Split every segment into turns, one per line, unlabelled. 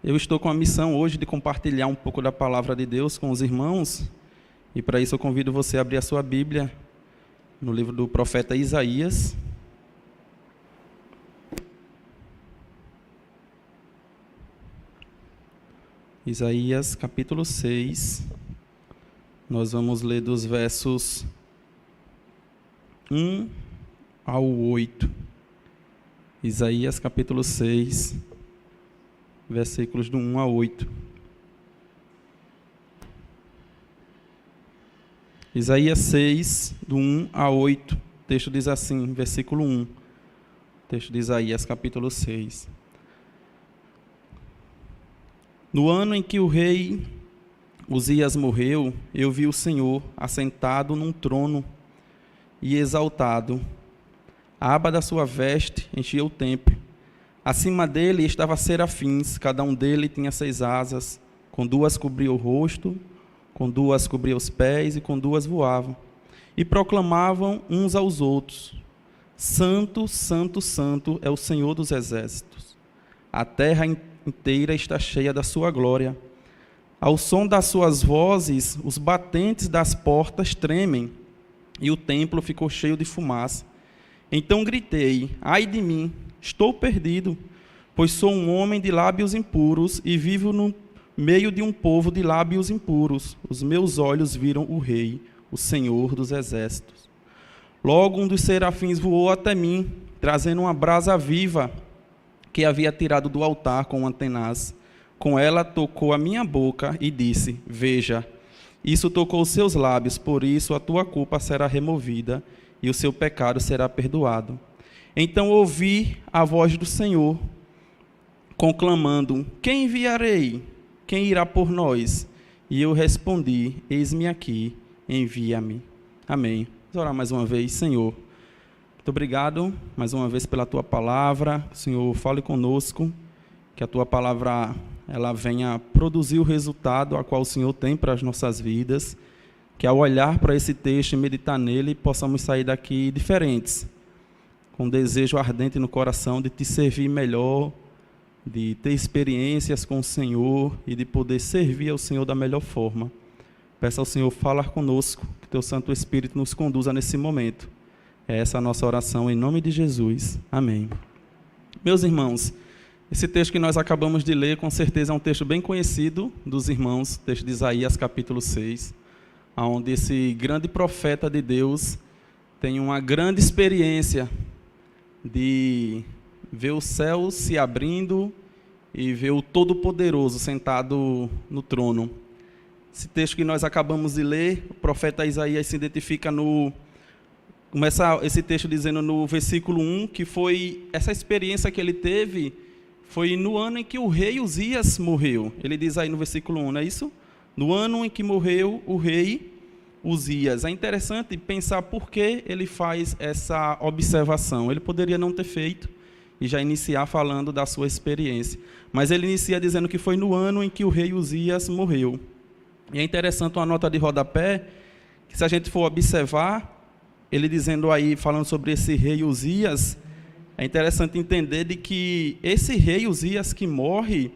Eu estou com a missão hoje de compartilhar um pouco da palavra de Deus com os irmãos, e para isso eu convido você a abrir a sua Bíblia no livro do profeta Isaías. Isaías capítulo 6, nós vamos ler dos versos 1 ao 8. Isaías capítulo 6, versículos do 1 a 8. Isaías 6, do 1 a 8, o texto diz assim, versículo 1, texto de Isaías capítulo 6. No ano em que o rei Uzias morreu, eu vi o Senhor assentado num trono e exaltado. A aba da sua veste enchia o templo. Acima dele estavam serafins, cada um deles tinha 6 asas, com 2 cobria o rosto, com 2 cobria os pés e com 2 voavam. E proclamavam uns aos outros: Santo, Santo, Santo é o Senhor dos exércitos. A terra inteira está cheia da sua glória. Ao som das suas vozes, os batentes das portas tremem, e o templo ficou cheio de fumaça. Então gritei: ai de mim! Estou perdido, pois sou um homem de lábios impuros e vivo no meio de um povo de lábios impuros. Os meus olhos viram o Rei, o Senhor dos exércitos. Logo um dos serafins voou até mim, trazendo uma brasa viva que havia tirado do altar com uma tenaz. Com ela tocou a minha boca e disse: veja, isso tocou os seus lábios, por isso a tua culpa será removida e o seu pecado será perdoado. Então ouvi a voz do Senhor, conclamando: quem enviarei? Quem irá por nós? E eu respondi: eis-me aqui, envia-me. Amém. Vamos orar mais uma vez. Senhor, muito obrigado mais uma vez pela tua palavra. Senhor, fale conosco, que a tua palavra ela venha produzir o resultado a qual o Senhor tem para as nossas vidas, que ao olhar para esse texto e meditar nele, possamos sair daqui diferentes, com desejo ardente no coração de te servir melhor, de ter experiências com o Senhor e de poder servir ao Senhor da melhor forma. Peço ao Senhor falar conosco, que teu Santo Espírito nos conduza nesse momento. É essa a nossa oração em nome de Jesus. Amém. Meus irmãos, esse texto que nós acabamos de ler, com certeza é um texto bem conhecido dos irmãos, texto de Isaías capítulo 6, onde esse grande profeta de Deus tem uma grande experiência de ver o céu se abrindo e ver o Todo-Poderoso sentado no trono. Esse texto que nós acabamos de ler, o profeta Isaías se identifica começa esse texto dizendo no versículo 1, que foi essa experiência que ele teve, foi no ano em que o rei Uzias morreu. Ele diz aí no versículo 1, não é isso? No ano em que morreu o rei Uzias. É interessante pensar por que ele faz essa observação. Ele poderia não ter feito e já iniciar falando da sua experiência. Mas ele inicia dizendo que foi no ano em que o rei Uzias morreu. E é interessante uma nota de rodapé, que se a gente for observar, ele dizendo aí, falando sobre esse rei Uzias, é interessante entender de que esse rei Uzias que morre,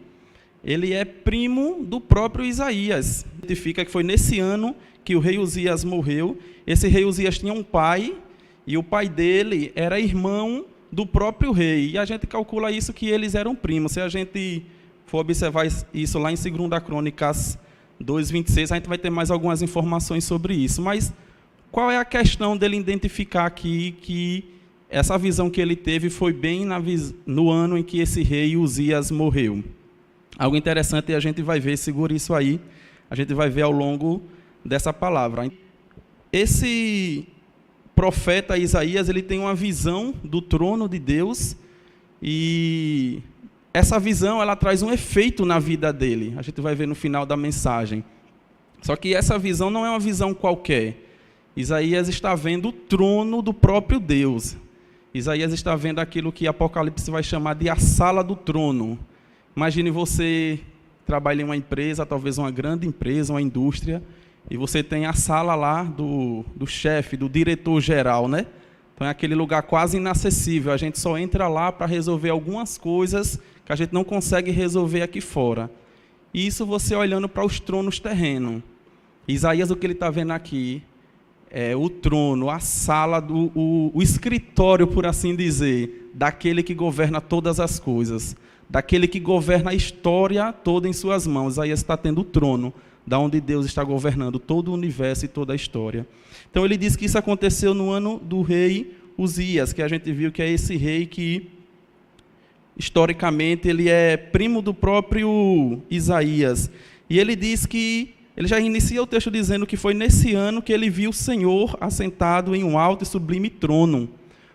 ele é primo do próprio Isaías. Significa que foi nesse ano que o rei Uzias morreu. Esse rei Uzias tinha um pai, e o pai dele era irmão do próprio rei. E a gente calcula isso que eles eram primos. Se a gente for observar isso lá em 2 Crônicas 2:26, a gente vai ter mais algumas informações sobre isso. Mas qual é a questão dele identificar aqui que essa visão que ele teve foi bem no ano em que esse rei Uzias morreu? Algo interessante, e a gente vai ver, segura isso aí, a gente vai ver ao longo dessa palavra. Esse profeta Isaías, ele tem uma visão do trono de Deus, e essa visão ela traz um efeito na vida dele. A gente vai ver no final da mensagem. Só que essa visão não é uma visão qualquer. Isaías está vendo o trono do próprio Deus. Isaías está vendo aquilo que Apocalipse vai chamar de a sala do trono. Imagine você trabalha em uma empresa, talvez uma grande empresa, uma indústria, e você tem a sala lá do chefe, do diretor-geral, né? Então é aquele lugar quase inacessível, a gente só entra lá para resolver algumas coisas que a gente não consegue resolver aqui fora. E isso você olhando para os tronos terrenos. Isaías, o que ele está vendo aqui é o trono, a sala, o escritório, por assim dizer, daquele que governa todas as coisas, daquele que governa a história toda em suas mãos. Isaías está tendo o trono, da onde Deus está governando todo o universo e toda a história. Então ele diz que isso aconteceu no ano do rei Uzias, que a gente viu que é esse rei que, historicamente, ele é primo do próprio Isaías. E ele diz que, ele já inicia o texto dizendo que foi nesse ano que ele viu o Senhor assentado em um alto e sublime trono.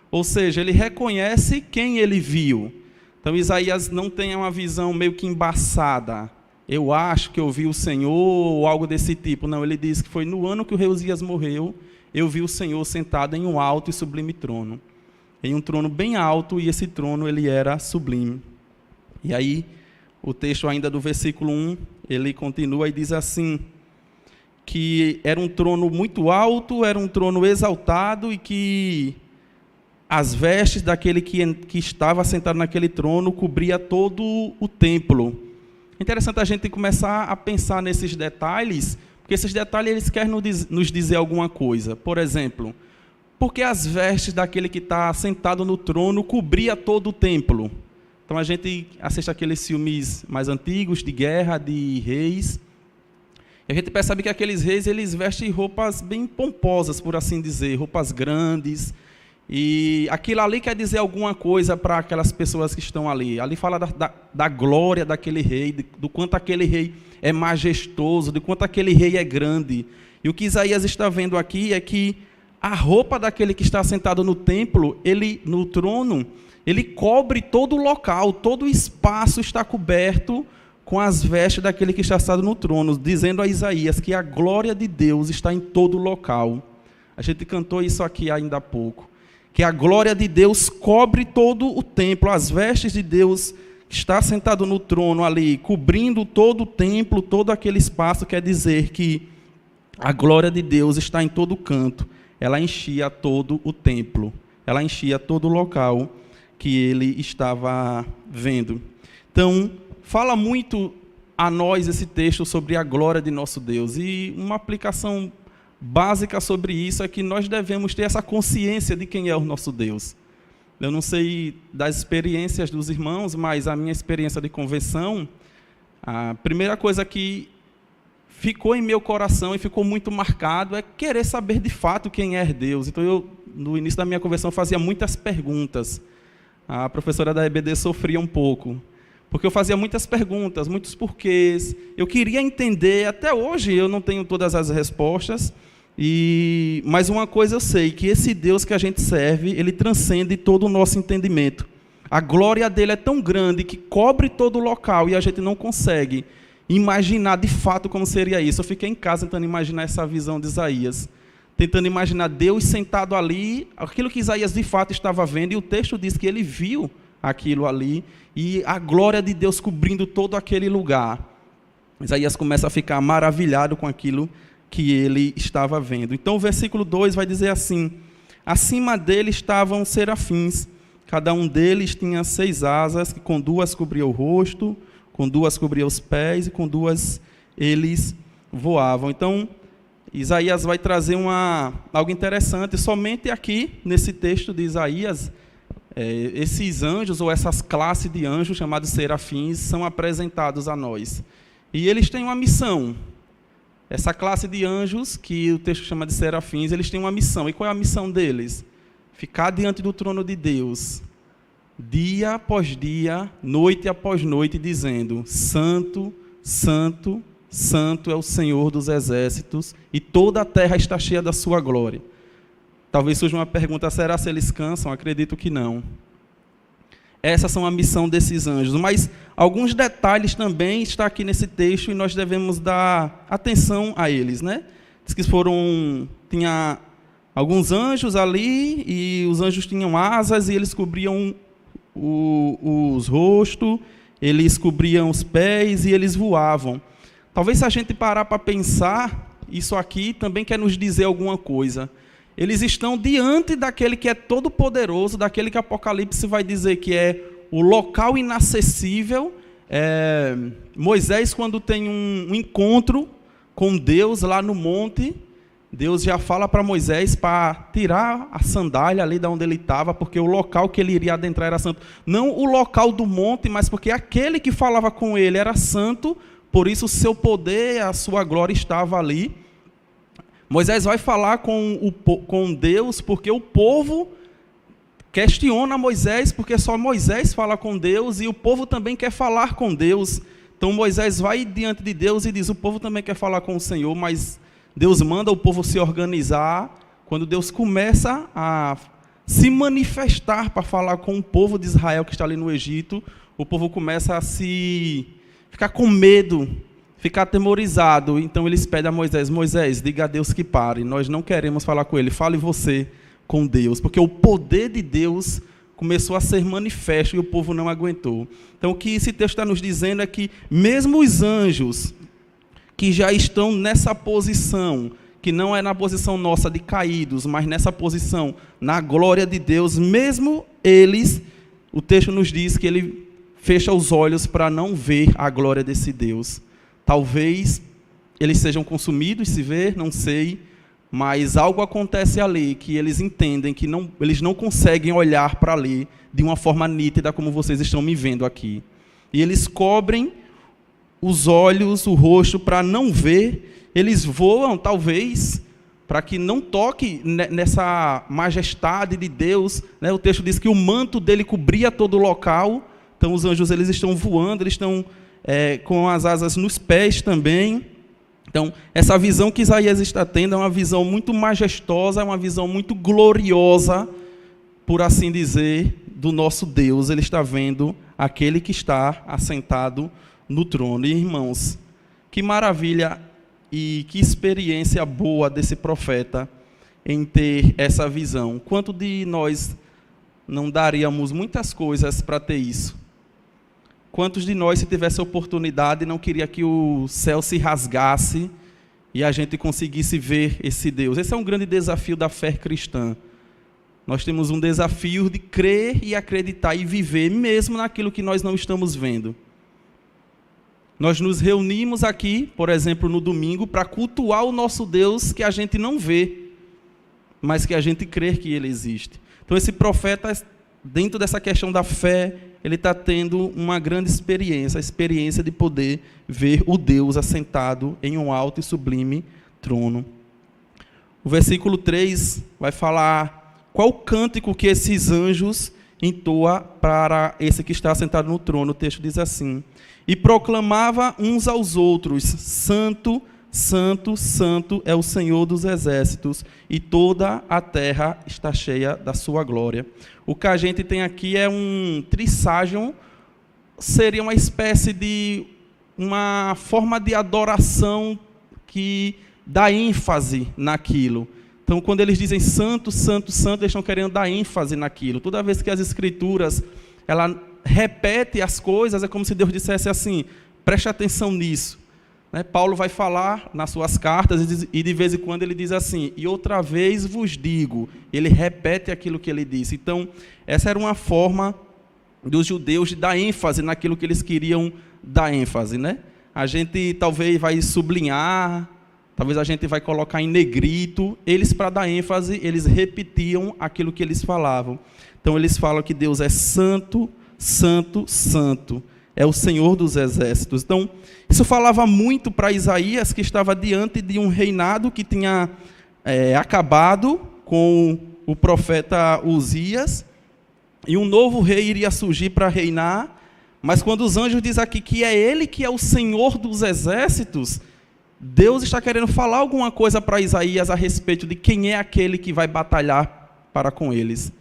Ou seja, ele reconhece quem ele viu. Então Isaías não tem uma visão meio que embaçada. Eu acho que eu vi o Senhor ou algo desse tipo. Não, ele diz que foi no ano que o rei Uzias morreu, eu vi o Senhor sentado em um alto e sublime trono. Em um trono bem alto, e esse trono ele era sublime. E aí, o texto ainda do versículo 1, ele continua e diz assim, que era um trono muito alto, era um trono exaltado, e que as vestes daquele que estava sentado naquele trono cobria todo o templo. É interessante a gente começar a pensar nesses detalhes, porque esses detalhes eles querem nos dizer alguma coisa. Por exemplo, porque as vestes daquele que está sentado no trono cobria todo o templo. Então a gente assiste aqueles filmes mais antigos, de guerra, de reis, e a gente percebe que aqueles reis eles vestem roupas bem pomposas, por assim dizer, roupas grandes, e aquilo ali quer dizer alguma coisa para aquelas pessoas que estão ali. Ali fala da glória daquele rei, do quanto aquele rei é majestoso, do quanto aquele rei é grande. E o que Isaías está vendo aqui é que a roupa daquele que está sentado no templo, no trono, ele cobre todo o local, todo o espaço está coberto com as vestes daquele que está sentado no trono, dizendo a Isaías que a glória de Deus está em todo o local. A gente cantou isso aqui ainda há pouco. Que a glória de Deus cobre todo o templo, as vestes de Deus que está sentado no trono ali, cobrindo todo o templo, todo aquele espaço, quer dizer que a glória de Deus está em todo canto. Ela enchia todo o templo, ela enchia todo o local que ele estava vendo. Então, fala muito a nós esse texto sobre a glória de nosso Deus, e uma aplicação básica sobre isso é que nós devemos ter essa consciência de quem é o nosso Deus. Eu não sei das experiências dos irmãos, mas a minha experiência de conversão, a primeira coisa que ficou em meu coração e ficou muito marcado é querer saber de fato quem é Deus. Então eu, no início da minha conversão, fazia muitas perguntas. A professora da EBD sofria um pouco, porque eu fazia muitas perguntas, muitos porquês. Eu queria entender, até hoje eu não tenho todas as respostas, mas uma coisa eu sei, que esse Deus que a gente serve, ele transcende todo o nosso entendimento. A glória dele é tão grande que cobre todo o local e a gente não consegue imaginar de fato como seria isso. Eu fiquei em casa tentando imaginar essa visão de Isaías, tentando imaginar Deus sentado ali, aquilo que Isaías de fato estava vendo, e o texto diz que ele viu aquilo ali, e a glória de Deus cobrindo todo aquele lugar. Isaías começa a ficar maravilhado com aquilo que ele estava vendo. Então o versículo 2 vai dizer assim: acima dele estavam serafins, cada um deles tinha 6 asas, que com 2 cobria o rosto, com 2 cobria os pés, e com 2 eles voavam. Então Isaías vai trazer algo interessante. Somente aqui, nesse texto de Isaías, esses anjos, ou essas classes de anjos, chamados serafins, são apresentados a nós. E eles têm uma missão. Essa classe de anjos, que o texto chama de serafins, eles têm uma missão. E qual é a missão deles? Ficar diante do trono de Deus, dia após dia, noite após noite, dizendo: Santo, Santo, Santo é o Senhor dos exércitos, e toda a terra está cheia da sua glória. Talvez surja uma pergunta: será se eles cansam? Acredito que não. Essas são a missão desses anjos. Mas alguns detalhes também estão aqui nesse texto, e nós devemos dar atenção a eles, né? Diz que tinha alguns anjos ali, e os anjos tinham asas, e eles cobriam os rostos, eles cobriam os pés, e eles voavam. Talvez, se a gente parar para pensar, isso aqui também quer nos dizer alguma coisa. Eles estão diante daquele que é todo poderoso, daquele que Apocalipse vai dizer que é o local inacessível. Moisés, quando tem um encontro com Deus lá no monte, Deus já fala para Moisés para tirar a sandália ali de onde ele estava, porque o local que ele iria adentrar era santo. Não o local do monte, mas porque aquele que falava com ele era santo, por isso o seu poder, a sua glória estava ali. Moisés vai falar com Deus, porque o povo questiona Moisés, porque só Moisés fala com Deus, e o povo também quer falar com Deus. Então Moisés vai diante de Deus e diz, o povo também quer falar com o Senhor, mas Deus manda o povo se organizar. Quando Deus começa a se manifestar para falar com o povo de Israel que está ali no Egito, o povo começa a ficar com medo, ficar atemorizado. Então eles pedem a Moisés, Moisés, diga a Deus que pare, nós não queremos falar com ele, fale você com Deus, porque o poder de Deus começou a ser manifesto e o povo não aguentou. Então o que esse texto está nos dizendo é que mesmo os anjos que já estão nessa posição, que não é na posição nossa de caídos, mas nessa posição, na glória de Deus, mesmo eles, o texto nos diz que ele fecha os olhos para não ver a glória desse Deus. Talvez eles sejam consumidos, se ver, não sei, mas algo acontece ali que eles entendem que eles não conseguem olhar para ali de uma forma nítida como vocês estão me vendo aqui. E eles cobrem os olhos, o rosto, para não ver. Eles voam, talvez, para que não toque nessa majestade de Deus. O texto diz que o manto dele cobria todo o local. Então os anjos eles estão voando, eles estão com as asas nos pés também. Então essa visão que Isaías está tendo é uma visão muito majestosa, é uma visão muito gloriosa, por assim dizer, do nosso Deus. Ele está vendo aquele que está assentado no trono. E, irmãos, que maravilha e que experiência boa desse profeta em ter essa visão. Quanto de nós não daríamos muitas coisas para ter isso? Quantos de nós, se tivesse a oportunidade, não queria que o céu se rasgasse e a gente conseguisse ver esse Deus? Esse é um grande desafio da fé cristã. Nós temos um desafio de crer e acreditar e viver mesmo naquilo que nós não estamos vendo. Nós nos reunimos aqui, por exemplo, no domingo, para cultuar o nosso Deus que a gente não vê, mas que a gente crê que ele existe. Então esse profeta, dentro dessa questão da fé, ele está tendo uma grande experiência, a experiência de poder ver o Deus assentado em um alto e sublime trono. O versículo 3 vai falar qual o cântico que esses anjos entoam para esse que está assentado no trono. O texto diz assim: e proclamava uns aos outros, Santo, Santo, Santo é o Senhor dos exércitos, e toda a terra está cheia da sua glória. O que a gente tem aqui é um trisságion, seria uma espécie de uma forma de adoração que dá ênfase naquilo. Então, quando eles dizem Santo, Santo, Santo, eles estão querendo dar ênfase naquilo. Toda vez que as Escrituras ela repete as coisas, é como se Deus dissesse assim, preste atenção nisso. Paulo vai falar nas suas cartas e de vez em quando ele diz assim, e outra vez vos digo, ele repete aquilo que ele disse. Então, essa era uma forma dos judeus de dar ênfase naquilo que eles queriam dar ênfase. A gente talvez vai sublinhar, talvez a gente vai colocar em negrito, eles para dar ênfase, eles repetiam aquilo que eles falavam. Então eles falam que Deus é santo, santo, santo, é o Senhor dos exércitos. Então, isso falava muito para Isaías, que estava diante de um reinado que tinha acabado com o profeta Uzias, e um novo rei iria surgir para reinar, mas quando os anjos dizem aqui que é ele que é o Senhor dos exércitos, Deus está querendo falar alguma coisa para Isaías a respeito de quem é aquele que vai batalhar para com eles.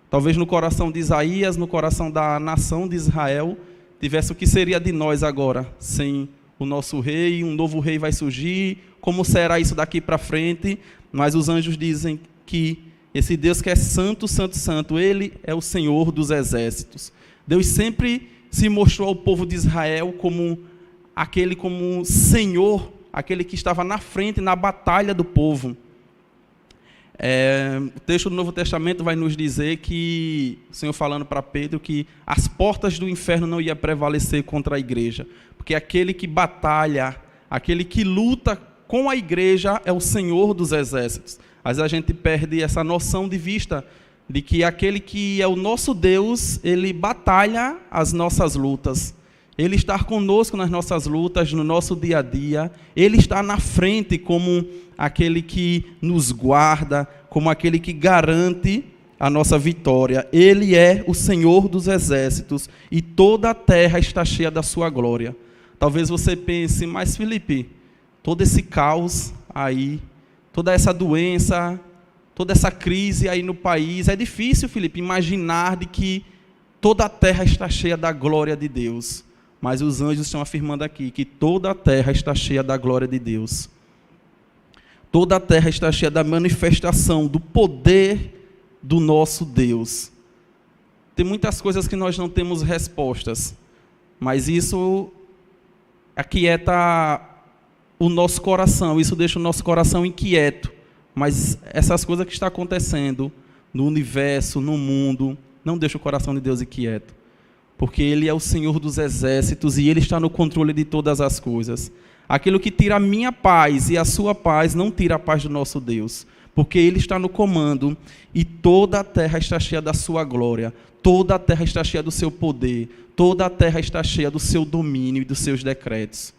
Talvez no coração de Isaías, no coração da nação de Israel, tivesse o que seria de nós agora, sem o nosso rei, um novo rei vai surgir, como será isso daqui para frente? Mas os anjos dizem que esse Deus que é santo, santo, santo, ele é o Senhor dos exércitos. Deus sempre se mostrou ao povo de Israel como aquele como Senhor, aquele que estava na frente, na batalha do povo. O texto do Novo Testamento vai nos dizer que, o Senhor falando para Pedro, que as portas do inferno não iam prevalecer contra a igreja, porque aquele que batalha, aquele que luta com a igreja é o Senhor dos exércitos. Mas a gente perde essa noção de vista, de que aquele que é o nosso Deus, ele batalha as nossas lutas. Ele está conosco nas nossas lutas, no nosso dia a dia. Ele está na frente como aquele que nos guarda, como aquele que garante a nossa vitória. Ele é o Senhor dos exércitos e toda a terra está cheia da sua glória. Talvez você pense, mas Felipe, todo esse caos aí, toda essa doença, toda essa crise aí no país, é difícil, Felipe, imaginar de que toda a terra está cheia da glória de Deus. Mas os anjos estão afirmando aqui que toda a terra está cheia da glória de Deus. Toda a terra está cheia da manifestação, do poder do nosso Deus. Tem muitas coisas que nós não temos respostas, mas isso aquieta o nosso coração, isso deixa o nosso coração inquieto. Mas essas coisas que estão acontecendo no universo, no mundo, não deixa o coração de Deus inquieto. Porque Ele é o Senhor dos exércitos e Ele está no controle de todas as coisas. Aquilo que tira a minha paz e a sua paz não tira a paz do nosso Deus. Porque Ele está no comando e toda a terra está cheia da sua glória. Toda a terra está cheia do seu poder. Toda a terra está cheia do seu domínio e dos seus decretos.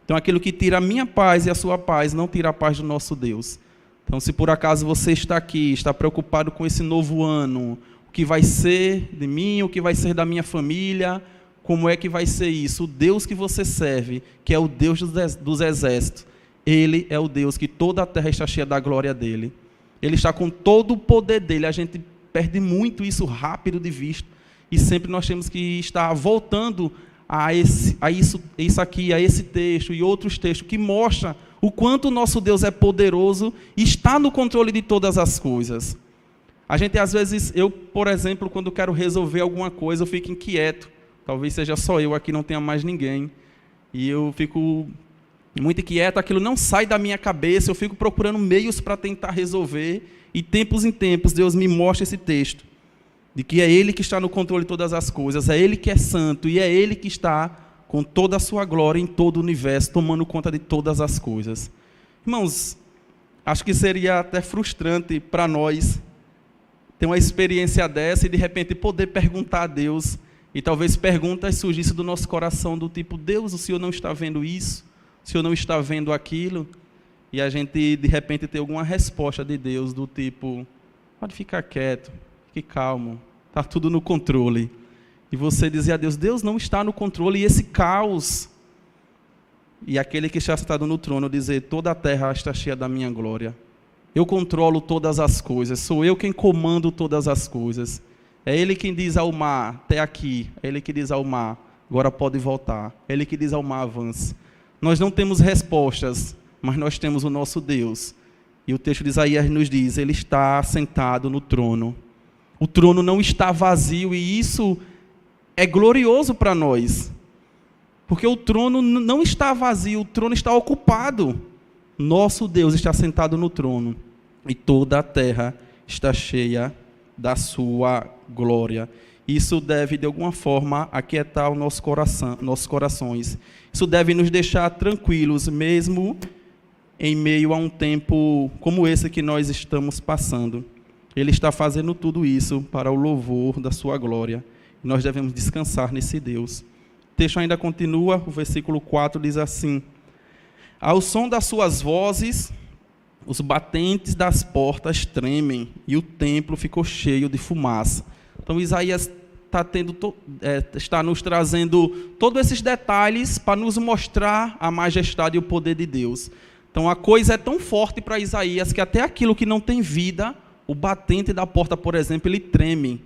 Então aquilo que tira a minha paz e a sua paz não tira a paz do nosso Deus. Então se por acaso você está aqui, está preocupado com esse novo ano, o que vai ser de mim, o que vai ser da minha família, como é que vai ser isso? O Deus que você serve, que é o Deus dos exércitos, Ele é o Deus que toda a terra está cheia da glória dEle. Ele está com todo o poder dEle. A gente perde muito isso rápido de vista e sempre nós temos que estar voltando a isso aqui, a esse texto e outros textos que mostram o quanto o nosso Deus é poderoso e está no controle de todas as coisas. A gente, às vezes, eu, por exemplo, quando quero resolver alguma coisa, eu fico inquieto. Talvez seja só eu aqui, não tenha mais ninguém. E eu fico muito inquieto, aquilo não sai da minha cabeça, eu fico procurando meios para tentar resolver. E tempos em tempos, Deus me mostra esse texto, de que é Ele que está no controle de todas as coisas, é Ele que é santo, e é Ele que está com toda a sua glória em todo o universo, tomando conta de todas as coisas. Irmãos, acho que seria até frustrante para nós ter uma experiência dessa e de repente poder perguntar a Deus, e talvez perguntas surgissem do nosso coração do tipo, Deus, o Senhor não está vendo isso? O Senhor não está vendo aquilo? E a gente de repente ter alguma resposta de Deus do tipo, pode ficar quieto, fique calmo, está tudo no controle. E você dizer a Deus, Deus não está no controle, e esse caos, e aquele que está sentado no trono dizer, toda a terra está cheia da minha glória. Eu controlo todas as coisas, sou eu quem comando todas as coisas. É Ele quem diz ao mar, até aqui. É Ele que diz ao mar, agora pode voltar. É Ele que diz ao mar, avance. Nós não temos respostas, mas nós temos o nosso Deus. E o texto de Isaías nos diz, Ele está sentado no trono. O trono não está vazio e isso é glorioso para nós. Porque o trono não está vazio, o trono está ocupado. Nosso Deus está sentado no trono e toda a terra está cheia da sua glória. Isso deve, de alguma forma, aquietar o nosso coração, nossos corações. Isso deve nos deixar tranquilos, mesmo em meio a um tempo como esse que nós estamos passando. Ele está fazendo tudo isso para o louvor da sua glória. E nós devemos descansar nesse Deus. O texto ainda continua, o versículo 4 diz assim, ao som das suas vozes, os batentes das portas tremem e o templo ficou cheio de fumaça. Então Isaías está nos trazendo todos esses detalhes para nos mostrar a majestade e o poder de Deus. Então a coisa é tão forte para Isaías que até aquilo que não tem vida, o batente da porta, por exemplo, ele treme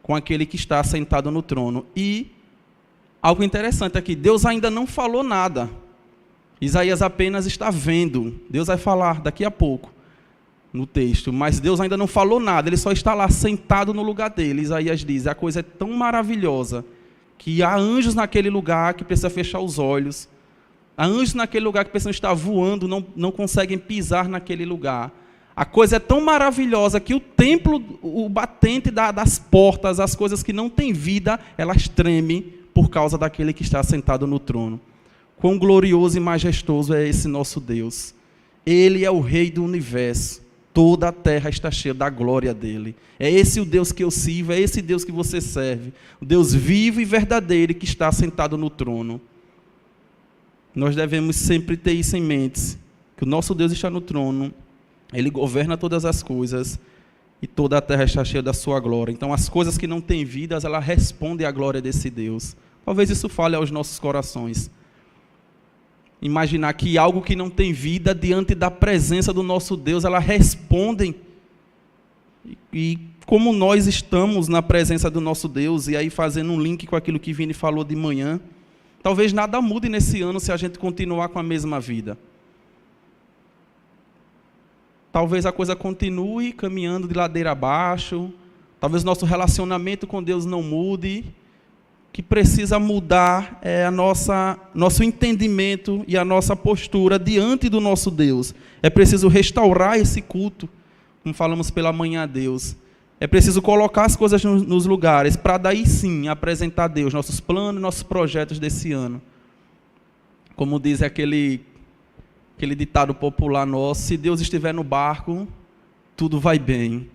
com aquele que está sentado no trono. E algo interessante aqui, Deus ainda não falou nada. Isaías apenas está vendo. Deus vai falar daqui a pouco no texto, mas Deus ainda não falou nada, Ele só está lá sentado no lugar dele. Isaías diz, a coisa é tão maravilhosa que há anjos naquele lugar que precisa fechar os olhos. Há anjos naquele lugar que precisam estar voando, não conseguem pisar naquele lugar. A coisa é tão maravilhosa que o templo, o batente das portas, as coisas que não têm vida, elas tremem por causa daquele que está sentado no trono. Quão glorioso e majestoso é esse nosso Deus. Ele é o Rei do universo. Toda a terra está cheia da glória dele. É esse o Deus que eu sirvo, é esse Deus que você serve. O Deus vivo e verdadeiro que está sentado no trono. Nós devemos sempre ter isso em mente, que o nosso Deus está no trono, Ele governa todas as coisas e toda a terra está cheia da sua glória. Então as coisas que não têm vida, elas respondem à glória desse Deus. Talvez isso fale aos nossos corações. Imaginar que algo que não tem vida, diante da presença do nosso Deus, elas respondem. E como nós estamos na presença do nosso Deus, e aí fazendo um link com aquilo que Vini falou de manhã, talvez nada mude nesse ano se a gente continuar com a mesma vida. Talvez a coisa continue caminhando de ladeira abaixo, talvez nosso relacionamento com Deus não mude. Que precisa mudar é nosso entendimento e a nossa postura diante do nosso Deus. É preciso restaurar esse culto, como falamos pela manhã a Deus. É preciso colocar as coisas nos lugares, para daí sim apresentar a Deus nossos planos, nossos projetos desse ano. Como diz aquele ditado popular nosso, se Deus estiver no barco, tudo vai bem.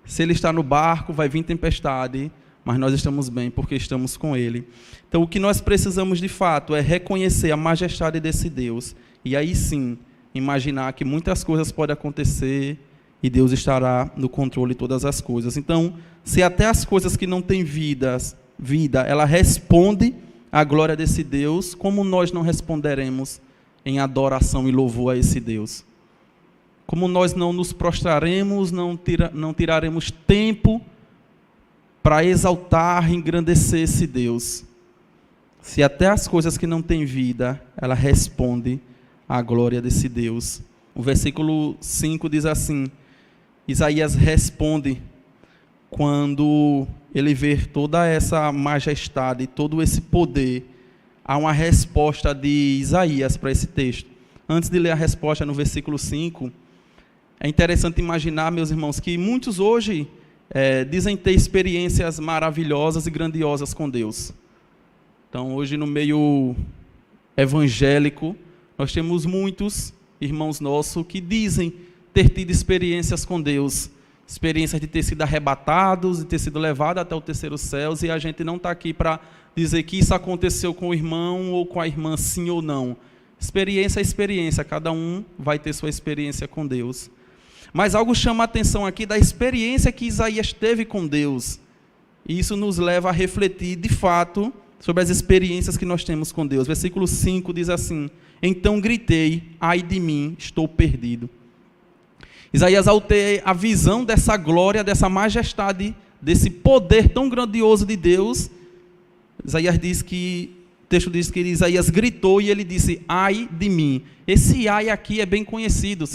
Se Ele está no barco, vai vir tempestade, mas nós estamos bem porque estamos com Ele. Então, o que nós precisamos de fato é reconhecer a majestade desse Deus, e aí sim, imaginar que muitas coisas podem acontecer, e Deus estará no controle de todas as coisas. Então, se até as coisas que não têm vida, ela responde à glória desse Deus, como nós não responderemos em adoração e louvor a esse Deus? Como nós não nos prostraremos, não tiraremos tempo para exaltar e engrandecer esse Deus? Se até as coisas que não têm vida, ela responde à glória desse Deus. O versículo 5 diz assim, Isaías responde, quando ele vê toda essa majestade, todo esse poder, há uma resposta de Isaías para esse texto. Antes de ler a resposta no versículo 5, é interessante imaginar, meus irmãos, que muitos hoje dizem ter experiências maravilhosas e grandiosas com Deus. Então, hoje no meio evangélico, nós temos muitos irmãos nossos que dizem ter tido experiências com Deus, experiências de ter sido arrebatados, de ter sido levados até o terceiro céu, e a gente não está aqui para dizer que isso aconteceu com o irmão ou com a irmã, sim ou não. Experiência é experiência, cada um vai ter sua experiência com Deus. Mas algo chama a atenção aqui da experiência que Isaías teve com Deus. E isso nos leva a refletir, de fato, sobre as experiências que nós temos com Deus. Versículo 5 diz assim, então gritei, ai de mim, estou perdido. Isaías, ao ter a visão dessa glória, dessa majestade, desse poder tão grandioso de Deus, Isaías diz que, o texto diz que Isaías gritou e ele disse, ai de mim. Esse ai aqui é bem conhecido,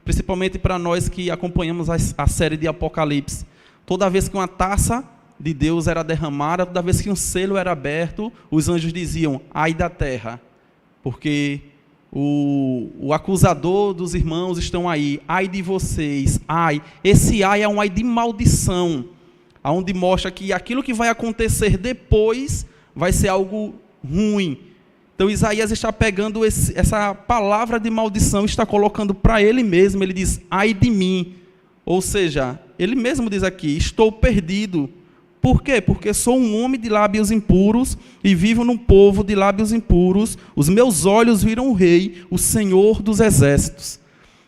principalmente para nós que acompanhamos a série de Apocalipse. Toda vez que uma taça de Deus era derramada, toda vez que um selo era aberto, os anjos diziam, ai da terra, porque o acusador dos irmãos estão aí, ai de vocês, ai. Esse ai é um ai de maldição, onde mostra que aquilo que vai acontecer depois vai ser algo ruim. Então Isaías está pegando essa palavra de maldição, está colocando para ele mesmo, ele diz, ai de mim. Ou seja, ele mesmo diz aqui, estou perdido. Por quê? Porque sou um homem de lábios impuros e vivo num povo de lábios impuros. Os meus olhos viram o Rei, o Senhor dos exércitos.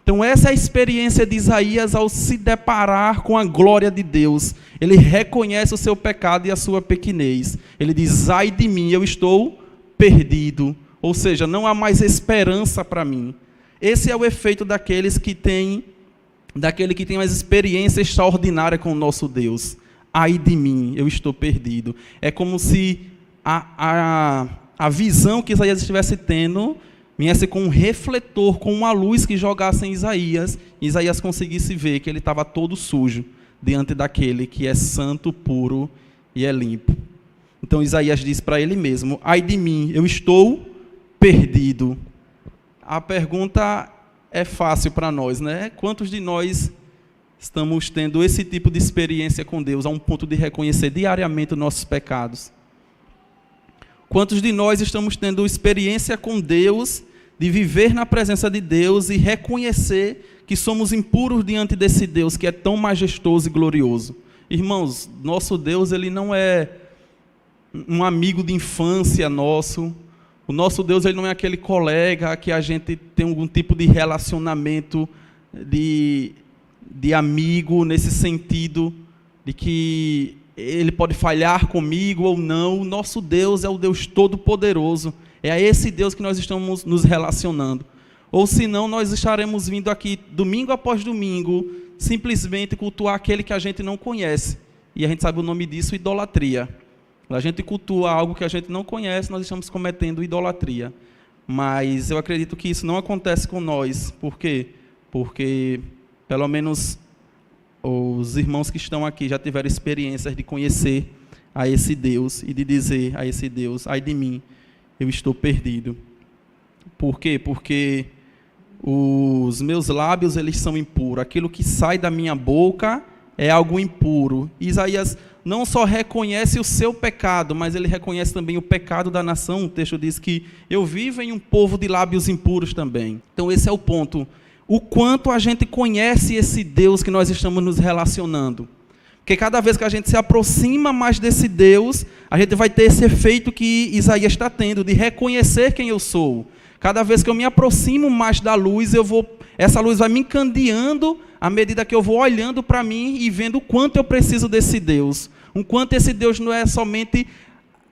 Então essa é a experiência de Isaías ao se deparar com a glória de Deus. Ele reconhece o seu pecado e a sua pequenez. Ele diz, ai de mim, eu estou perdido. Ou seja, não há mais esperança para mim. Esse é o efeito daquele que tem uma experiência extraordinária com o nosso Deus. Ai de mim, eu estou perdido. É como se a visão que Isaías estivesse tendo viesse com um refletor, com uma luz que jogasse em Isaías, e Isaías conseguisse ver que ele estava todo sujo diante daquele que é santo, puro e é limpo. Então Isaías diz para ele mesmo, ai de mim, eu estou perdido. A pergunta é fácil para nós, né? Quantos de nós estamos tendo esse tipo de experiência com Deus, a um ponto de reconhecer diariamente os nossos pecados? Quantos de nós estamos tendo experiência com Deus, de viver na presença de Deus e reconhecer que somos impuros diante desse Deus que é tão majestoso e glorioso? Irmãos, nosso Deus, ele não é um amigo de infância nosso. O nosso Deus, ele não é aquele colega que a gente tem algum tipo de relacionamento de amigo, nesse sentido de que ele pode falhar comigo ou não. O nosso Deus é o Deus Todo-Poderoso. É a esse Deus que nós estamos nos relacionando. Ou senão, nós estaremos vindo aqui domingo após domingo, simplesmente cultuar aquele que a gente não conhece. E a gente sabe o nome disso, idolatria. Quando a gente cultua algo que a gente não conhece, nós estamos cometendo idolatria. Mas eu acredito que isso não acontece com nós. Por quê? Porque, pelo menos, os irmãos que estão aqui já tiveram experiências de conhecer a esse Deus e de dizer a esse Deus: ai de mim, eu estou perdido. Por quê? Porque os meus lábios, eles são impuros. Aquilo que sai da minha boca é algo impuro. Isaías não só reconhece o seu pecado, mas ele reconhece também o pecado da nação. O texto diz que eu vivo em um povo de lábios impuros também. Então esse é o ponto. O quanto a gente conhece esse Deus que nós estamos nos relacionando. Porque cada vez que a gente se aproxima mais desse Deus, a gente vai ter esse efeito que Isaías está tendo, de reconhecer quem eu sou. Cada vez que eu me aproximo mais da luz, essa luz vai me encandeando à medida que eu vou olhando para mim e vendo o quanto eu preciso desse Deus. O quanto esse Deus não é somente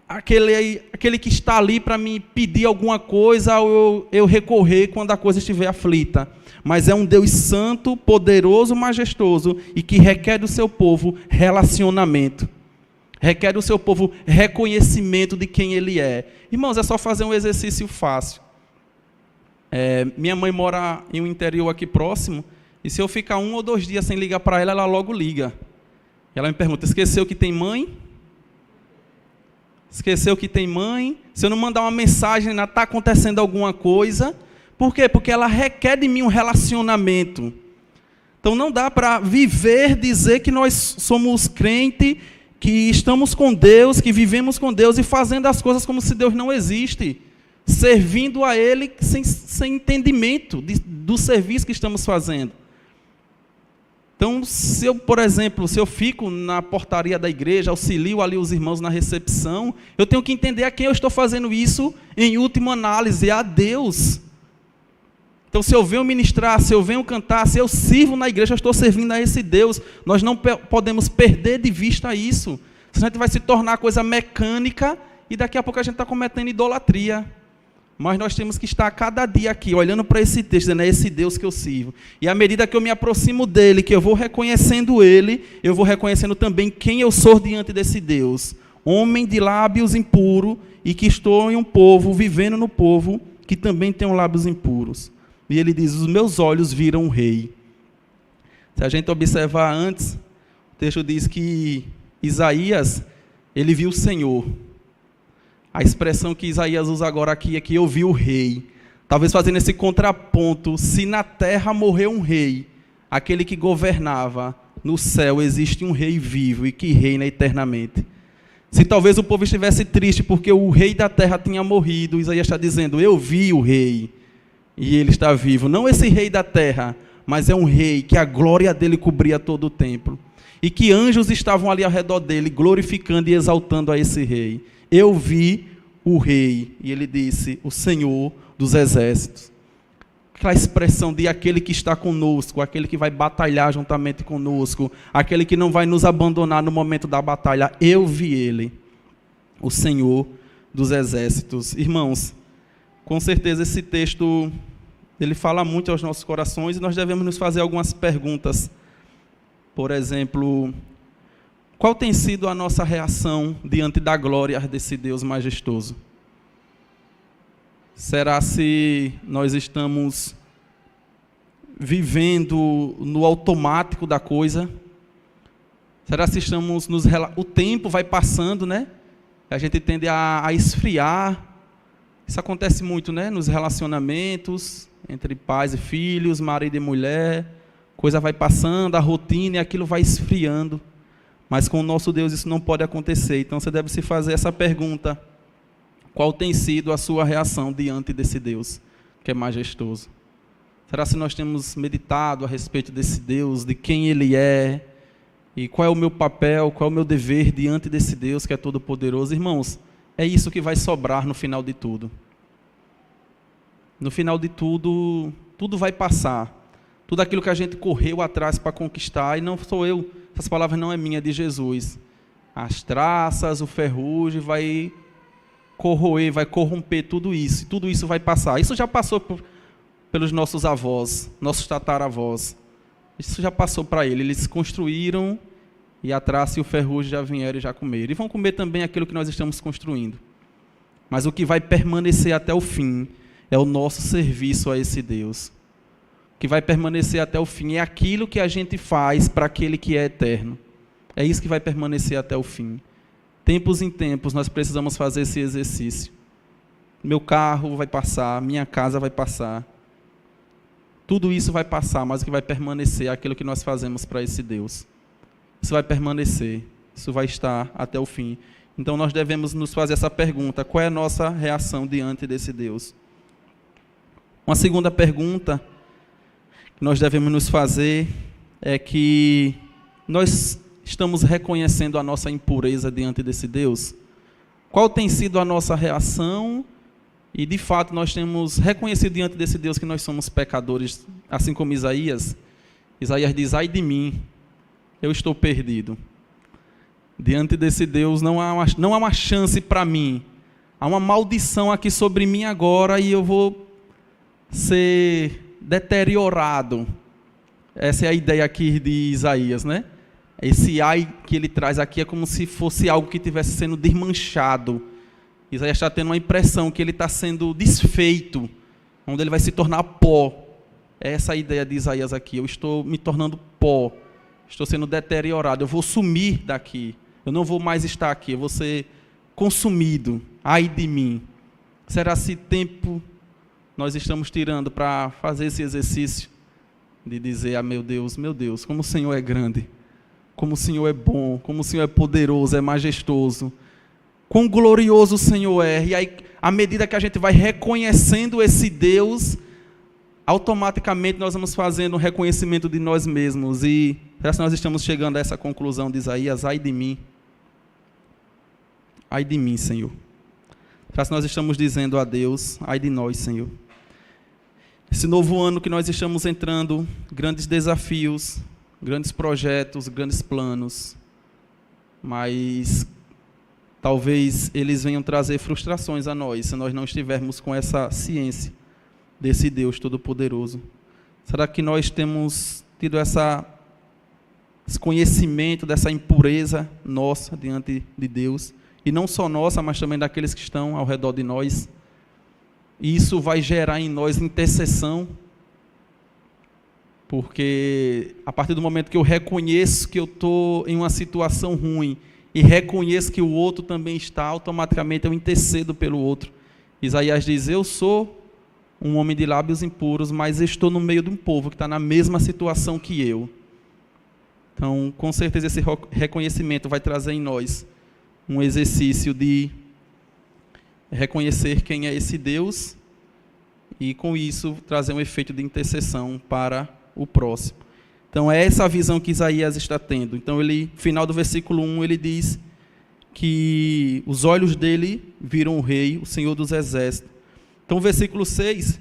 aquele que está ali para me pedir alguma coisa ou eu recorrer quando a coisa estiver aflita. Mas é um Deus santo, poderoso, majestoso e que requer do seu povo relacionamento. Requer do seu povo reconhecimento de quem ele é. Irmãos, é só fazer um exercício fácil. Minha mãe mora em um interior aqui próximo, e se eu ficar 1 ou 2 dias sem ligar para ela, ela logo liga. Ela me pergunta: esqueceu que tem mãe? Esqueceu que tem mãe? Se eu não mandar uma mensagem, ainda está acontecendo alguma coisa. Por quê? Porque ela requer de mim um relacionamento. Então não dá para dizer que nós somos crente, que estamos com Deus, que vivemos com Deus e fazendo as coisas como se Deus não existe. Servindo a Ele sem entendimento do serviço que estamos fazendo. Então, se eu, por exemplo, fico na portaria da igreja, auxilio ali os irmãos na recepção, eu tenho que entender a quem eu estou fazendo isso, em última análise, a Deus. Então, se eu venho ministrar, se eu venho cantar, se eu sirvo na igreja, eu estou servindo a esse Deus. Nós não podemos perder de vista isso. Senão a gente vai se tornar coisa mecânica e daqui a pouco a gente está cometendo idolatria. Mas nós temos que estar cada dia aqui, olhando para esse texto, dizendo: é esse Deus que eu sirvo. E à medida que eu me aproximo dele, que eu vou reconhecendo ele, eu vou reconhecendo também quem eu sou diante desse Deus. Homem de lábios impuros, e que estou em um povo, vivendo no povo, que também tem lábios impuros. E ele diz: os meus olhos viram o rei. Se a gente observar antes, o texto diz que Isaías, ele viu o Senhor. A expressão que Isaías usa agora aqui é que eu vi o rei. Talvez fazendo esse contraponto: se na terra morreu um rei, aquele que governava, no céu existe um rei vivo e que reina eternamente. Se talvez o povo estivesse triste porque o rei da terra tinha morrido, Isaías está dizendo: eu vi o rei e ele está vivo. Não esse rei da terra, mas é um rei que a glória dele cobria todo o templo. E que anjos estavam ali ao redor dele, glorificando e exaltando a esse rei. Eu vi o rei, e ele disse: o Senhor dos exércitos. Aquela expressão de aquele que está conosco, aquele que vai batalhar juntamente conosco, aquele que não vai nos abandonar no momento da batalha. Eu vi ele, o Senhor dos exércitos. Irmãos, com certeza esse texto, ele fala muito aos nossos corações, e nós devemos nos fazer algumas perguntas. Por exemplo, qual tem sido a nossa reação diante da glória desse Deus majestoso? Será se nós estamos vivendo no automático da coisa? Será se estamos o tempo vai passando, né? A gente tende a esfriar. Isso acontece muito, né? Nos relacionamentos, entre pais e filhos, marido e mulher, coisa vai passando, a rotina, e aquilo vai esfriando. Mas com o nosso Deus isso não pode acontecer. Então você deve se fazer essa pergunta: qual tem sido a sua reação diante desse Deus que é majestoso? Será que nós temos meditado a respeito desse Deus, de quem Ele é, e qual é o meu papel, qual é o meu dever diante desse Deus que é todo-poderoso? Irmãos, é isso que vai sobrar no final de tudo. No final de tudo, tudo vai passar. Tudo aquilo que a gente correu atrás para conquistar, e não sou eu, essas palavras não é minha, é de Jesus. As traças, o ferrugem vai corroer, vai corromper tudo isso, e tudo isso vai passar. Isso já passou pelos nossos avós, nossos tataravós. Isso já passou para eles construíram, e a traça e o ferrugem já vieram e já comeram. E vão comer também aquilo que nós estamos construindo. Mas o que vai permanecer até o fim é o nosso serviço a esse Deus. O que vai permanecer até o fim é aquilo que a gente faz para aquele que é eterno. É isso que vai permanecer até o fim. Tempos em tempos nós precisamos fazer esse exercício. Meu carro vai passar, minha casa vai passar. Tudo isso vai passar, mas o que vai permanecer é aquilo que nós fazemos para esse Deus. Isso vai permanecer, isso vai estar até o fim. Então nós devemos nos fazer essa pergunta: qual é a nossa reação diante desse Deus? Uma segunda pergunta que nós devemos nos fazer é que nós estamos reconhecendo a nossa impureza diante desse Deus? Qual tem sido a nossa reação? E de fato nós temos reconhecido diante desse Deus que nós somos pecadores, assim como Isaías. Isaías diz: ai de mim, eu estou perdido. Diante desse Deus não há uma chance para mim. Há uma maldição aqui sobre mim agora e eu vou ser deteriorado. Essa é a ideia aqui de Isaías, né? Esse ai que ele traz aqui é como se fosse algo que estivesse sendo desmanchado. Isaías está tendo uma impressão que ele está sendo desfeito, onde ele vai se tornar pó. É essa a ideia de Isaías aqui: eu estou me tornando pó, estou sendo deteriorado, eu vou sumir daqui, eu não vou mais estar aqui, eu vou ser consumido, ai de mim. Será esse tempo nós estamos tirando para fazer esse exercício de dizer: ah, meu Deus, como o Senhor é grande, como o Senhor é bom, como o Senhor é poderoso, é majestoso, quão glorioso o Senhor é. E aí, à medida que a gente vai reconhecendo esse Deus, automaticamente nós vamos fazendo um reconhecimento de nós mesmos. E será que nós estamos chegando a essa conclusão de Isaías: ai de mim, Senhor? Será que nós estamos dizendo a Deus: ai de nós, Senhor? Esse novo ano que nós estamos entrando, grandes desafios, grandes projetos, grandes planos, mas talvez eles venham trazer frustrações a nós, se nós não estivermos com essa ciência desse Deus Todo-Poderoso. Será que nós temos tido esse conhecimento dessa impureza nossa diante de Deus? E não só nossa, mas também daqueles que estão ao redor de nós. E isso vai gerar em nós intercessão, porque a partir do momento que eu reconheço que eu estou em uma situação ruim e reconheço que o outro também está, automaticamente eu intercedo pelo outro. Isaías diz: eu sou um homem de lábios impuros, mas estou no meio de um povo que está na mesma situação que eu. Então, com certeza esse reconhecimento vai trazer em nós um exercício de reconhecer quem é esse Deus e, com isso, trazer um efeito de intercessão para o próximo. Então, é essa a visão que Isaías está tendo. Então, no final do versículo 1, ele diz que os olhos dele viram o Rei, o Senhor dos Exércitos. Então, o versículo 6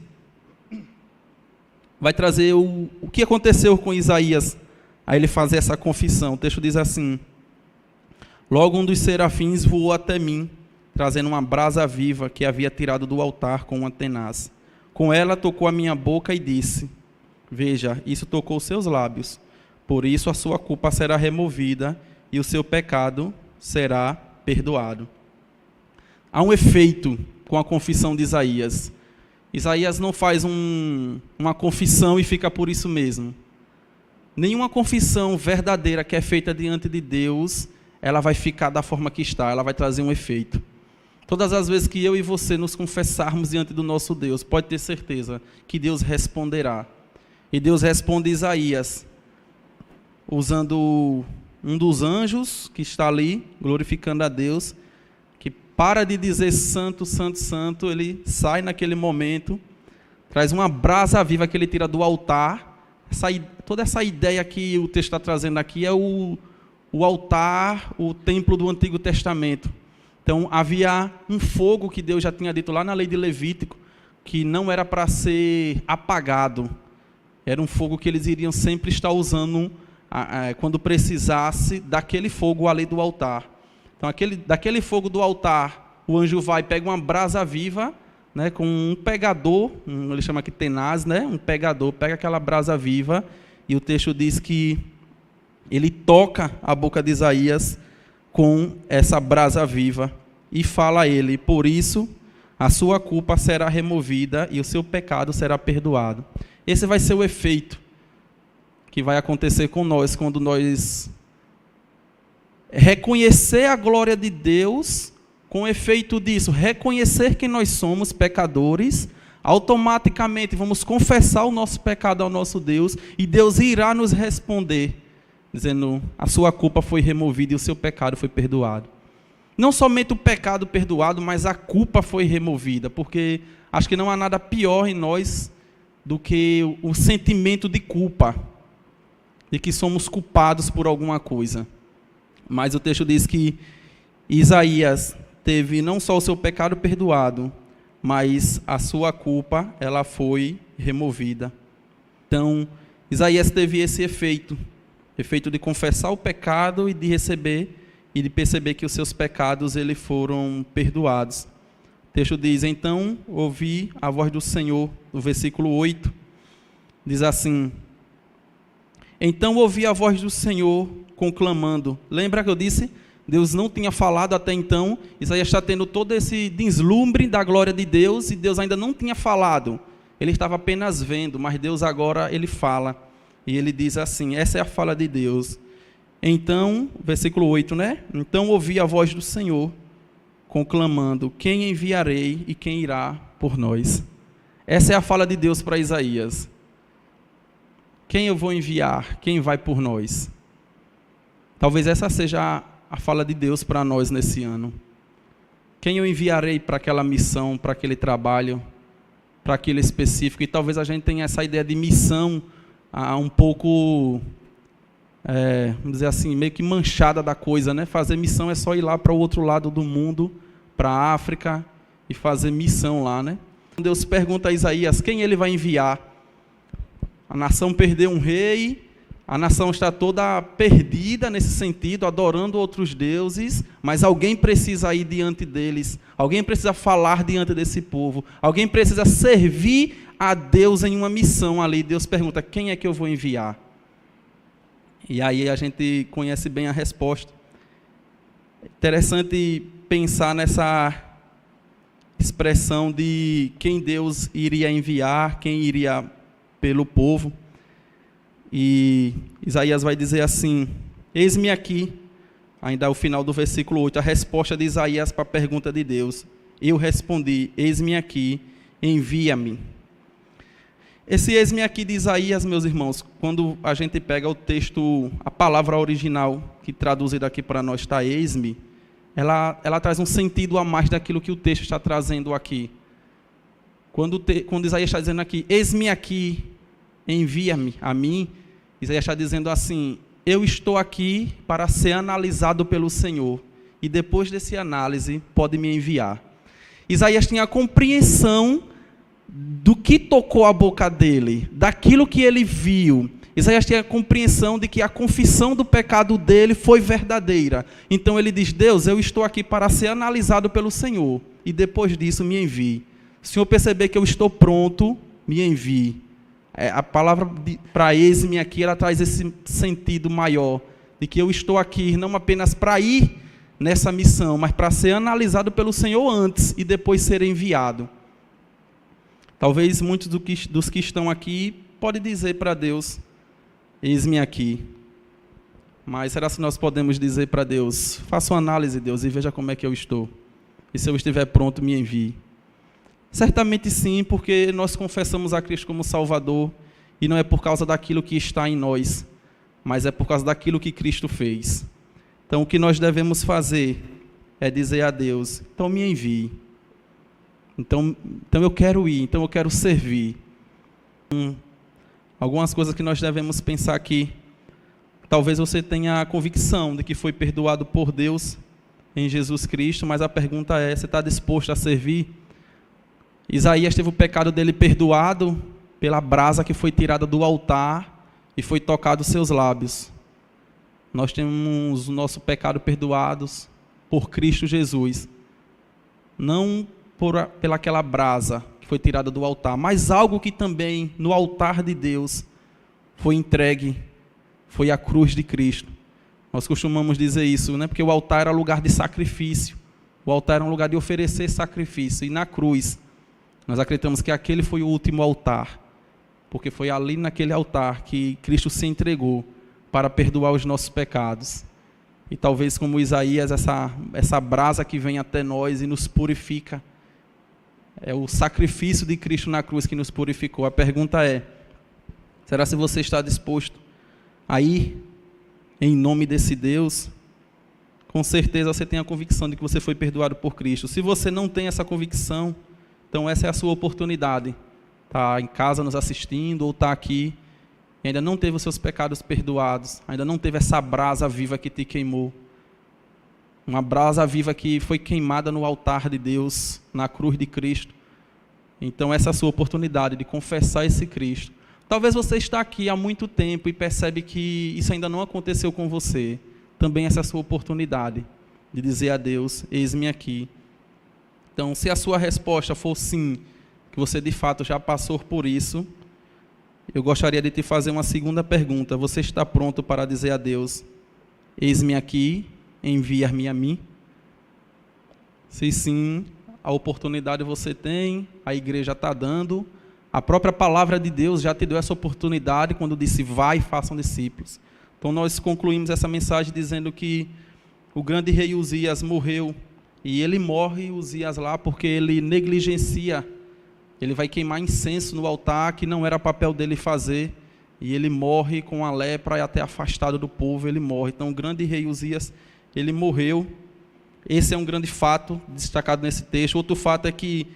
vai trazer o que aconteceu com Isaías a ele fazer essa confissão. O texto diz assim: logo um dos serafins voou até mim, trazendo uma brasa viva que havia tirado do altar com uma tenaz. Com ela tocou a minha boca e disse: veja, isso tocou seus lábios, por isso a sua culpa será removida e o seu pecado será perdoado. Há um efeito com a confissão de Isaías. Isaías não faz uma confissão e fica por isso mesmo. Nenhuma confissão verdadeira que é feita diante de Deus, ela vai ficar da forma que está, ela vai trazer um efeito. Todas as vezes que eu e você nos confessarmos diante do nosso Deus, pode ter certeza que Deus responderá. E Deus responde Isaías, usando um dos anjos que está ali, glorificando a Deus, que para de dizer santo, santo, santo, ele sai naquele momento, traz uma brasa viva que ele tira do altar. Toda essa ideia que o texto está trazendo aqui é o altar, o templo do Antigo Testamento. Então, havia um fogo que Deus já tinha dito lá na lei de Levítico, que não era para ser apagado. Era um fogo que eles iriam sempre estar usando quando precisasse daquele fogo ali do altar. Então, daquele fogo do altar, o anjo vai e pega uma brasa viva, né, com um pegador, ele chama aqui tenaz, né, um pegador, pega aquela brasa viva, e o texto diz que ele toca a boca de Isaías com essa brasa viva, e fala a ele: por isso a sua culpa será removida e o seu pecado será perdoado. Esse vai ser o efeito que vai acontecer com nós, quando nós reconhecer a glória de Deus, com o efeito disso, reconhecer que nós somos pecadores, automaticamente vamos confessar o nosso pecado ao nosso Deus, e Deus irá nos responder, dizendo: a sua culpa foi removida e o seu pecado foi perdoado. Não somente o pecado perdoado, mas a culpa foi removida, porque acho que não há nada pior em nós do que o sentimento de culpa, de que somos culpados por alguma coisa. Mas o texto diz que Isaías teve não só o seu pecado perdoado, mas a sua culpa, ela foi removida. Então, Isaías teve esse efeito de confessar o pecado e de receber e de perceber que os seus pecados eles foram perdoados. O texto diz: então ouvi a voz do Senhor, no versículo 8, diz assim: então ouvi a voz do Senhor conclamando. Lembra que eu disse? Deus não tinha falado até então. Isaías está tendo todo esse deslumbre da glória de Deus, e Deus ainda não tinha falado. Ele estava apenas vendo, mas Deus agora ele fala. E ele diz assim, essa é a fala de Deus. Então, versículo 8, né? Então ouvi a voz do Senhor conclamando: quem enviarei e quem irá por nós? Essa é a fala de Deus para Isaías. Quem eu vou enviar? Quem vai por nós? Talvez essa seja a fala de Deus para nós nesse ano. Quem eu enviarei para aquela missão, para aquele trabalho, para aquele específico? E talvez a gente tenha essa ideia de missão um pouco, vamos dizer assim, meio que manchada da coisa, né? Fazer missão é só ir lá para o outro lado do mundo, para a África, e fazer missão lá, né? Deus pergunta a Isaías quem ele vai enviar. A nação perdeu um rei, a nação está toda perdida nesse sentido, adorando outros deuses, mas alguém precisa ir diante deles, alguém precisa falar diante desse povo, alguém precisa servir a Deus em uma missão ali. Deus pergunta: quem é que eu vou enviar? E aí a gente conhece bem a resposta. Interessante pensar nessa expressão de quem Deus iria enviar, quem iria pelo povo. E Isaías vai dizer assim: eis-me aqui, ainda ao final do versículo 8, a resposta de Isaías para a pergunta de Deus. Eu respondi: eis-me aqui, envia-me. Esse eis-me aqui de Isaías, meus irmãos, quando a gente pega o texto, a palavra original, que traduzida aqui para nós está eis-me, ela traz um sentido a mais daquilo que o texto está trazendo aqui. Quando Isaías está dizendo aqui, eis-me aqui, envia-me a mim, Isaías está dizendo assim: eu estou aqui para ser analisado pelo Senhor, e depois dessa análise pode me enviar. Isaías tinha a compreensão do que tocou a boca dele, daquilo que ele viu. Isaías tinha a compreensão de que a confissão do pecado dele foi verdadeira. Então ele diz: Deus, eu estou aqui para ser analisado pelo Senhor, e depois disso me envie. Se o Senhor perceber que eu estou pronto, me envie. A palavra para eis-me aqui, ela traz esse sentido maior, de que eu estou aqui não apenas para ir nessa missão, mas para ser analisado pelo Senhor antes e depois ser enviado. Talvez muitos dos que estão aqui podem dizer para Deus: eis-me aqui. Mas será que nós podemos dizer para Deus: faça uma análise, Deus, e veja como é que eu estou? e se eu estiver pronto, me envie. Certamente sim, porque nós confessamos a Cristo como Salvador, e não é por causa daquilo que está em nós, mas é por causa daquilo que Cristo fez. Então, o que nós devemos fazer é dizer a Deus, então me envie. Então eu quero ir, então eu quero servir. Algumas coisas que nós devemos pensar aqui. Talvez você tenha a convicção de que foi perdoado por Deus em Jesus Cristo, mas a pergunta é, você está disposto a servir? Isaías teve o pecado dele perdoado pela brasa que foi tirada do altar e foi tocado os seus lábios. Nós temos o nosso pecado perdoados por Cristo Jesus. Não pela aquela brasa que foi tirada do altar, mas algo que também no altar de Deus foi entregue, foi a cruz de Cristo. Nós costumamos dizer isso, né? Porque o altar era lugar de sacrifício, o altar era um lugar de oferecer sacrifício, e na cruz, nós acreditamos que aquele foi o último altar, porque foi ali naquele altar que Cristo se entregou para perdoar os nossos pecados. E talvez como Isaías, essa brasa que vem até nós e nos purifica, é o sacrifício de Cristo na cruz que nos purificou. A pergunta é, será se você está disposto a ir em nome desse Deus? Com certeza você tem a convicção de que você foi perdoado por Cristo. Se você não tem essa convicção, então essa é a sua oportunidade. Está em casa nos assistindo ou está aqui e ainda não teve os seus pecados perdoados, ainda não teve essa brasa viva que te queimou. Uma brasa viva que foi queimada no altar de Deus, na cruz de Cristo. Então essa é a sua oportunidade de confessar esse Cristo. Talvez você está aqui há muito tempo e percebe que isso ainda não aconteceu com você. Também essa é a sua oportunidade de dizer a Deus, eis-me aqui. Então, se a sua resposta for sim, que você de fato já passou por isso, eu gostaria de te fazer uma segunda pergunta. Você está pronto para dizer a Deus, eis-me aqui, envia-me a mim? Se sim, a oportunidade você tem, a igreja está dando, a própria palavra de Deus já te deu essa oportunidade quando disse, vai e façam discípulos. Então nós concluímos essa mensagem dizendo que o grande rei Uzias morreu, e ele morre, Uzias lá, porque ele negligencia, ele vai queimar incenso no altar, que não era papel dele fazer, e ele morre com a lepra e até afastado do povo, ele morre. Então o grande rei Uzias, ele morreu. Esse é um grande fato destacado nesse texto. Outro fato é que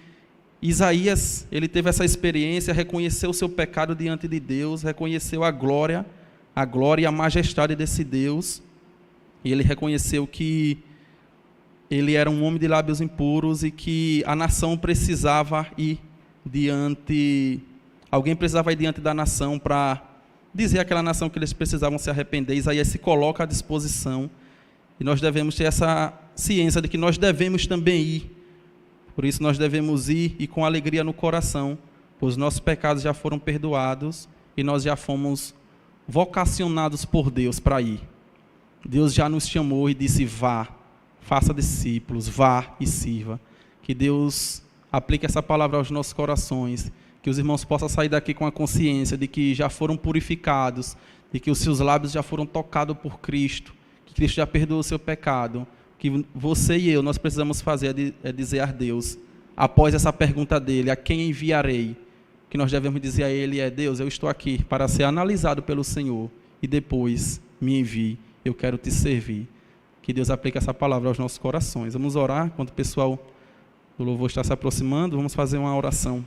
Isaías, ele teve essa experiência, reconheceu o seu pecado diante de Deus, reconheceu a glória e a majestade desse Deus, e ele reconheceu que ele era um homem de lábios impuros e que a nação precisava ir diante, alguém precisava ir diante da nação para dizer àquela nação que eles precisavam se arrepender. Isaías se coloca à disposição, e nós devemos ter essa ciência de que nós devemos também ir. Por isso nós devemos ir e com alegria no coração, pois nossos pecados já foram perdoados e nós já fomos vocacionados por Deus para ir. Deus já nos chamou e disse, vá, faça discípulos, vá e sirva. Que Deus aplique essa palavra aos nossos corações, que os irmãos possam sair daqui com a consciência de que já foram purificados, de que os seus lábios já foram tocados por Cristo, que Cristo já perdoou o seu pecado. Que você e eu, nós precisamos fazer é dizer a Deus, após essa pergunta dele, a quem enviarei? Que nós devemos dizer a ele é, Deus, eu estou aqui para ser analisado pelo Senhor, e depois me envie, eu quero te servir. Que Deus aplique essa palavra aos nossos corações. Vamos orar, enquanto o pessoal do louvor está se aproximando, vamos fazer uma oração.